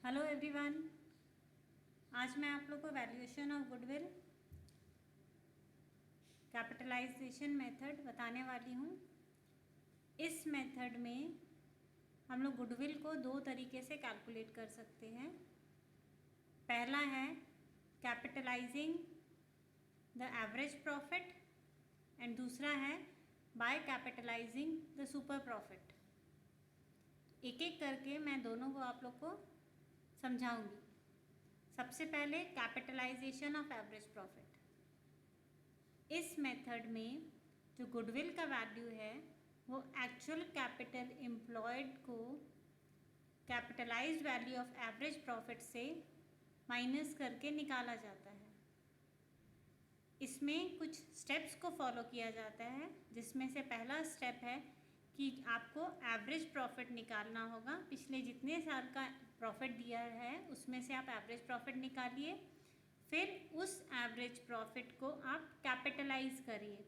Hello everyone. आज मैं आप लोग को valuation of goodwill capitalization method बताने वाली हूँ। इस मेथड में हम लोग गुडविल को दो तरीके से कैलकुलेट कर सकते हैं। पहला है capitalizing the average profit and दूसरा है by capitalizing the super profit. एक एक करके मैं दोनों को आप लोग को समझाऊंगी। सबसे पहले कैपिटलाइजेशन ऑफ एवरेज प्रॉफिट। इस मेथड में जो गुडविल का वैल्यू है वो एक्चुअल कैपिटल एम्प्लॉयड को capitalised value of average profit से माइनस करके निकाला जाता है। इसमें कुछ स्टेप्स को फॉलो किया जाता है, जिसमें से पहला स्टेप है कि आपको एवरेज प्रॉफिट निकालना होगा। पिछले जितने साल का प्रॉफिट दिया है उसमें से आप एवरेज प्रॉफिट निकालिए, फिर उस एवरेज प्रॉफिट को आप कैपिटलाइज करिए।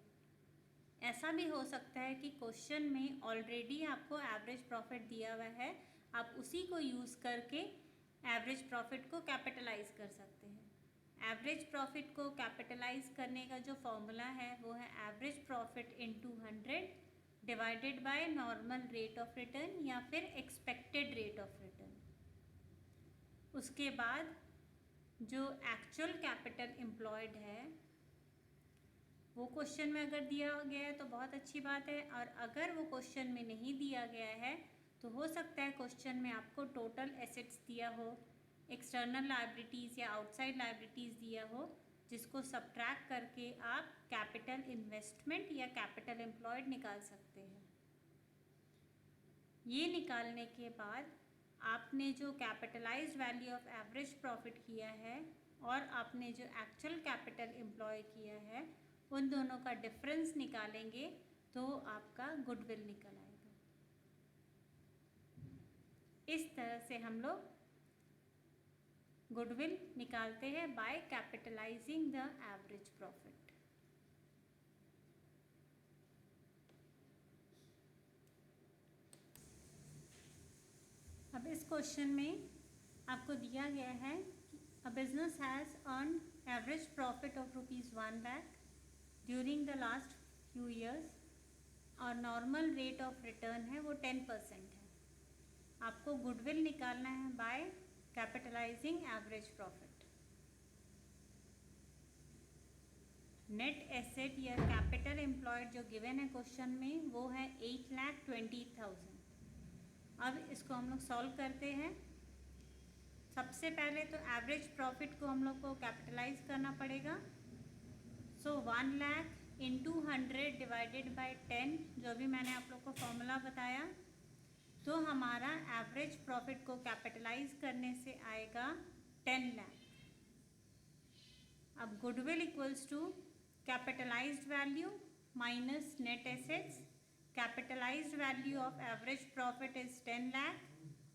ऐसा भी हो सकता है कि क्वेश्चन में ऑलरेडी आपको एवरेज प्रॉफिट दिया हुआ है, आप उसी को यूज़ करके एवरेज प्रॉफिट को कैपिटलाइज कर सकते हैं। एवरेज प्रॉफिट को कैपिटलाइज करने का जो फॉर्मूला है वो है average profit into 100 divided by normal rate of return या फिर एक्सपेक्टेड रेट ऑफ रिटर्न। उसके बाद जो एक्चुअल कैपिटल एम्प्लॉयड है वो क्वेश्चन में अगर दिया गया है तो बहुत अच्छी बात है, और अगर वो क्वेश्चन में नहीं दिया गया है तो हो सकता है क्वेश्चन में आपको टोटल एसेट्स दिया हो, एक्सटर्नल लायबिलिटीज़ या आउटसाइड लायबिलिटीज़ दिया हो, जिसको सब्ट्रैक्ट करके आप कैपिटल इन्वेस्टमेंट या कैपिटल एम्प्लॉयड निकाल सकते हैं। ये निकालने के बाद आपने जो capitalised value of average profit किया है और आपने जो एक्चुअल कैपिटल एम्प्लॉय किया है उन दोनों का डिफरेंस निकालेंगे तो आपका गुडविल निकल आएगा। इस तरह से हम लोग गुडविल निकालते हैं by capitalizing the average profit. अब इस क्वेश्चन में आपको दिया गया है कि a business has earn average profit of ₹1 lakh during the last few years और नॉर्मल रेट ऑफ रिटर्न है वो 10% है। आपको गुडविल निकालना है by capitalizing average profit. Net asset या कैपिटल एम्प्लॉयड जो गिवन है क्वेश्चन में वो है 8,20,000। अब इसको हम लोग सॉल्व करते हैं। सबसे पहले तो एवरेज प्रॉफिट को हम लोग को कैपिटलाइज करना पड़ेगा। सो 1 लाख इंटू 100 डिवाइडेड बाय 10, जो भी मैंने आप लोग को फॉर्मूला बताया, तो हमारा एवरेज प्रॉफिट को कैपिटलाइज करने से आएगा 10 लाख। अब goodwill equals to capitalized value minus net assets. Capitalized value of average profit is 10 lakh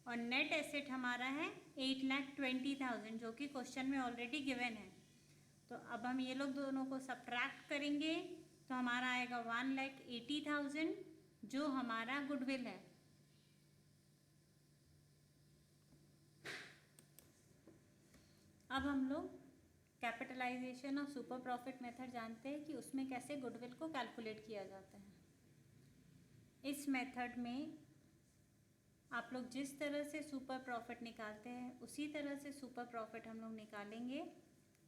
और नेट एसेट हमारा है 8,20,000, जो कि क्वेश्चन में ऑलरेडी गिवन है। तो अब हम ये लोग दोनों को सब्ट्रैक्ट करेंगे तो हमारा आएगा 1,80,000 जो हमारा गुडविल है। अब हम लोग कैपिटलाइजेशन और सुपर प्रॉफिट मेथड जानते हैं कि उसमें कैसे गुडविल को कैलकुलेट किया जाता है। इस मेथड में आप लोग जिस तरह से सुपर प्रॉफिट निकालते हैं उसी तरह से सुपर प्रॉफिट हम लोग निकालेंगे।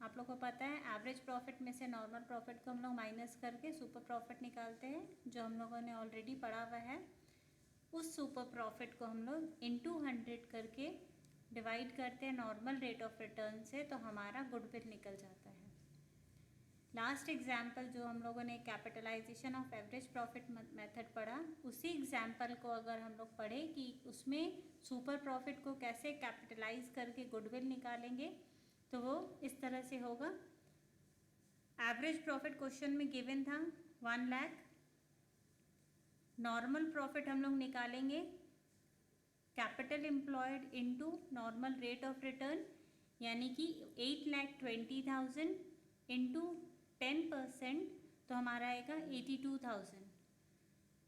आप लोग को पता है एवरेज प्रॉफिट में से नॉर्मल प्रॉफिट को हम लोग माइनस करके सुपर प्रॉफिट निकालते हैं, जो हम लोगों ने ऑलरेडी पढ़ा हुआ है। उस सुपर प्रॉफिट को हम लोग इंटू 100 करके डिवाइड करते हैं नॉर्मल रेट ऑफ रिटर्न से, तो हमारा गुडविल निकल जाता है। लास्ट एग्जाम्पल जो हम लोगों ने capitalization of average profit method पढ़ा, उसी एग्जाम्पल को अगर हम लोग पढ़े कि उसमें सुपर प्रॉफिट को कैसे कैपिटलाइज करके गुडविल निकालेंगे, तो वो इस तरह से होगा। एवरेज प्रॉफिट क्वेश्चन में गिवन था 1 लाख। नॉर्मल प्रॉफिट हम लोग निकालेंगे capital employed into normal rate of return, यानी कि 8,20,000 इंटू 10%, तो हमारा आएगा 82,000।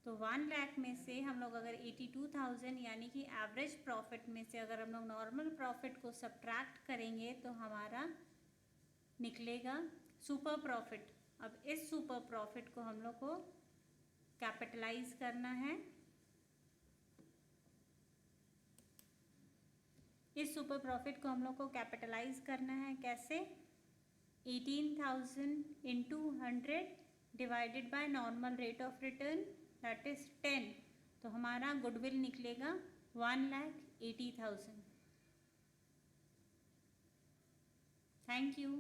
तो तो 1 लाख में से हम लोग अगर 82,000 यानी कि एवरेज प्रॉफिट में से अगर हम लोग नॉर्मल प्रॉफिट को सब्ट्रैक्ट करेंगे तो हमारा निकलेगा सुपर प्रॉफिट। अब इस सुपर प्रॉफिट को हम लोग को कैपिटलाइज करना है। इस सुपर प्रॉफिट को हम लोग को कैपिटलाइज करना है कैसे? 18,000 into 100 divided by normal rate of return that is 10। तो हमारा गुडविल निकलेगा 1,80,000। Thank you.